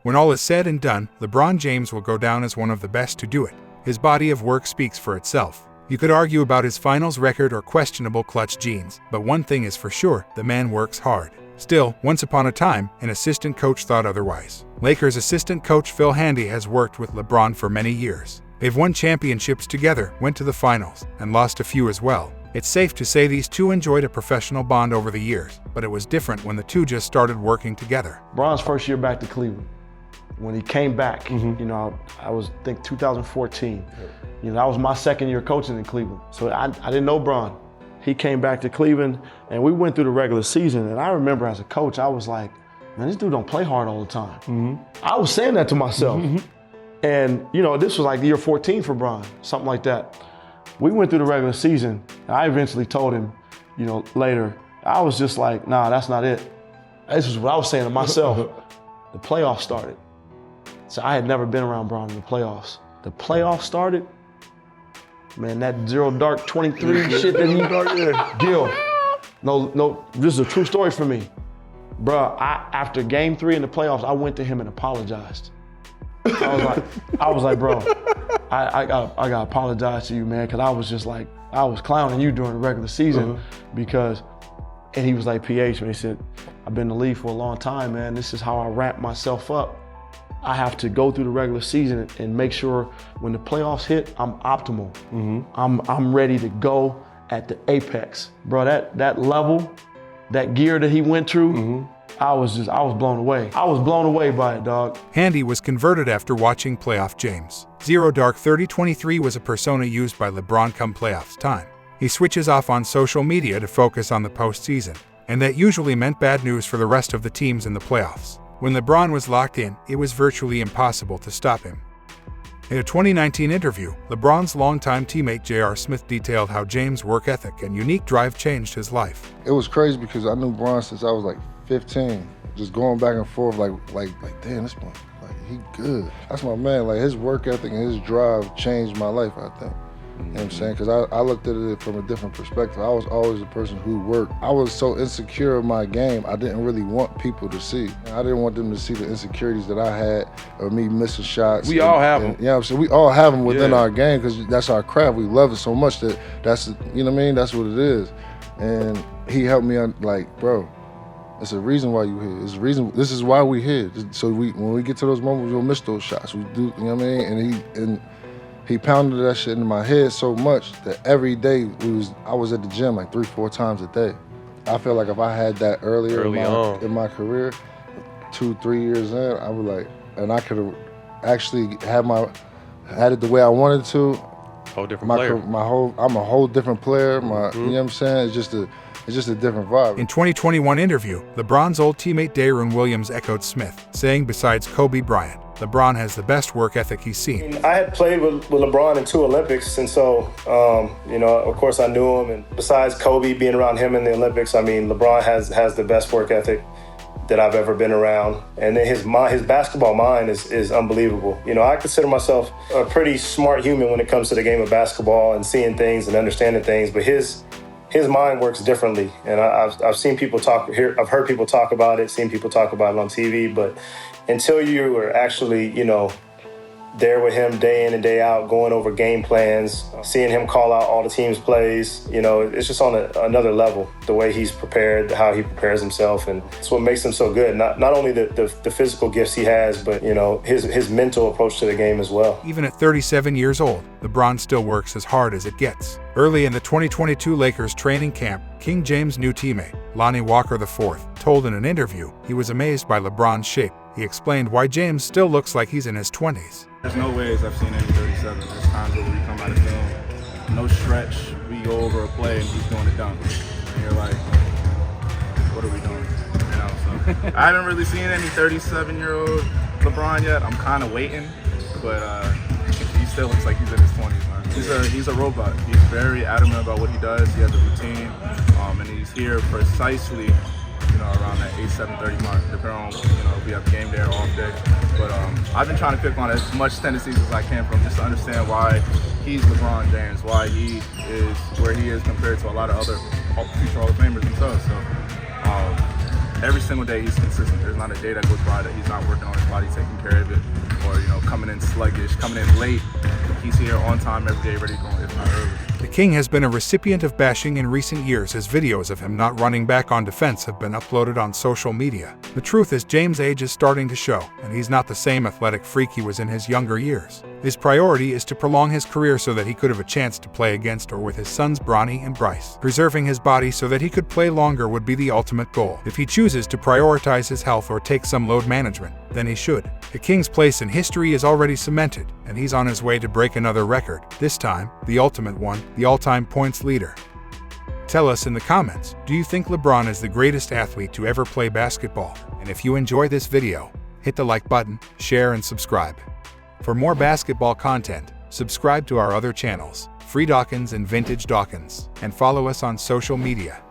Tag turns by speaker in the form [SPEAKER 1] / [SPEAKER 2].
[SPEAKER 1] When all is said and done, LeBron James will go down as one of the best to do it. His body of work speaks for itself. You could argue about his finals record or questionable clutch genes, but one thing is for sure, the man works hard. Still, once upon a time, an assistant coach thought otherwise. Lakers assistant coach Phil Handy has worked with LeBron for many years. They've won championships together, went to the finals, and lost a few as well. It's safe to say these two enjoyed a professional bond over the years, but it was different when the two just started working together.
[SPEAKER 2] Bron's first year back to Cleveland, when he came back, I was, I think, 2014. That was my second year coaching in Cleveland. So I didn't know Bron. He came back to Cleveland, and we went through the regular season, and I remember as a coach, I was like, man, this dude don't play hard all the time. I was saying that to myself. And, this was like year 14 for Bron, something like that. We went through the regular season, and I eventually told him, later, I was just like, nah, that's not it. This is what I was saying to myself. The playoffs started. So I had never been around Bron in the playoffs. The playoffs started, man, that zero dark 23 shit that he Gil. No, this is a true story for me. Bruh, after game 3 in the playoffs, I went to him and apologized. I was like, bro, I gotta apologize to you, man, because I was just like, I was clowning you during the regular season and he was like, PH, man, he said, I've been in the league for a long time, man. This is how I ramp myself up. I have to go through the regular season and make sure when the playoffs hit, I'm optimal. I'm ready to go at the apex. Bro, that level, that gear that he went through, I was blown away. I was blown away by it, dog.
[SPEAKER 1] Handy was converted after watching playoff James. Zero Dark 3023 was a persona used by LeBron come playoffs time. He switches off on social media to focus on the postseason, and that usually meant bad news for the rest of the teams in the playoffs. When LeBron was locked in, it was virtually impossible to stop him. In a 2019 interview, LeBron's longtime teammate J.R. Smith detailed how James' work ethic and unique drive changed his life.
[SPEAKER 3] It was crazy because I knew Bron since I was like 15, just going back and forth like damn, this one, he good. That's my man. Like his work ethic and his drive changed my life, I think. You know what I'm saying? Because I looked at it from a different perspective. I was always a person who worked. I was so insecure of my game, I didn't really want people to see. I didn't want them to see the insecurities that I had of me missing shots.
[SPEAKER 2] We all have them.
[SPEAKER 3] Yeah, so we all have them within our game because that's our craft. We love it so much that's, you know what I mean? That's what it is. And he helped me, like, bro, it's a reason why you here. It's a reason. This is why we here. So when we get to those moments, we'll miss those shots. We do, you know what I mean? And he pounded that shit into my head so much that every day I was at the gym like 3-4 times a day. I feel like if I had that earlier in my career, 2-3 years in, I would like, and I could have actually had it the way I wanted to.
[SPEAKER 4] Whole different player.
[SPEAKER 3] I'm a whole different player. You know what I'm saying? It's just a different vibe.
[SPEAKER 1] In 2021 interview, LeBron's old teammate Deron Williams echoed Smith, saying besides Kobe Bryant, LeBron has the best work ethic he's seen.
[SPEAKER 5] I had played with LeBron in 2 Olympics, and so, of course I knew him. And besides Kobe, being around him in the Olympics, I mean, LeBron has the best work ethic that I've ever been around. And then his basketball mind is unbelievable. I consider myself a pretty smart human when it comes to the game of basketball and seeing things and understanding things, but his mind works differently. And I've seen people I've heard people talk about it, seen people talk about it on TV, but until you are actually, there with him day in and day out, going over game plans, seeing him call out all the team's plays, it's just on another level, the way he's prepared, how he prepares himself, and it's what makes him so good. Not only the physical gifts he has, but, his mental approach to the game as well.
[SPEAKER 1] Even at 37 years old, LeBron still works as hard as it gets. Early in the 2022 Lakers training camp, King James' new teammate, Lonnie Walker IV, told in an interview he was amazed by LeBron's shape. He explained why James still looks like he's in his 20s.
[SPEAKER 6] There's no ways I've seen any 37. There's times where we come out of film, no stretch, we go over a play and he's doing a dunk. And you're like, what are we doing? So I haven't really seen any 37-year-old LeBron yet. I'm kind of waiting, but he still looks like he's in his 20s, man. He's a robot. He's very adamant about what he does. He has a routine, and he's here precisely around that 8-7:30 mark, depending on, if we have game day or off day. But I've been trying to pick on as much tendencies as I can from just to understand why he's LeBron James, why he is where he is compared to a lot of other future Hall of Famers themselves. So every single day he's consistent. There's not a day that goes by that he's not working on his body, taking care of it, or coming in sluggish, coming in late. He's here on time every day, ready to go, if not early.
[SPEAKER 1] The King has been a recipient of bashing in recent years as videos of him not running back on defense have been uploaded on social media. The truth is James' age is starting to show, and he's not the same athletic freak he was in his younger years. His priority is to prolong his career so that he could have a chance to play against or with his sons Bronny and Bryce. Preserving his body so that he could play longer would be the ultimate goal. If he chooses to prioritize his health or take some load management, then he should. The King's place in history is already cemented, and he's on his way to break another record, this time, the ultimate one, the all-time points leader. Tell us in the comments, do you think LeBron is the greatest athlete to ever play basketball? And if you enjoy this video, hit the like button, share and subscribe. For more basketball content, subscribe to our other channels, Free Dawkins and Vintage Dawkins, and follow us on social media.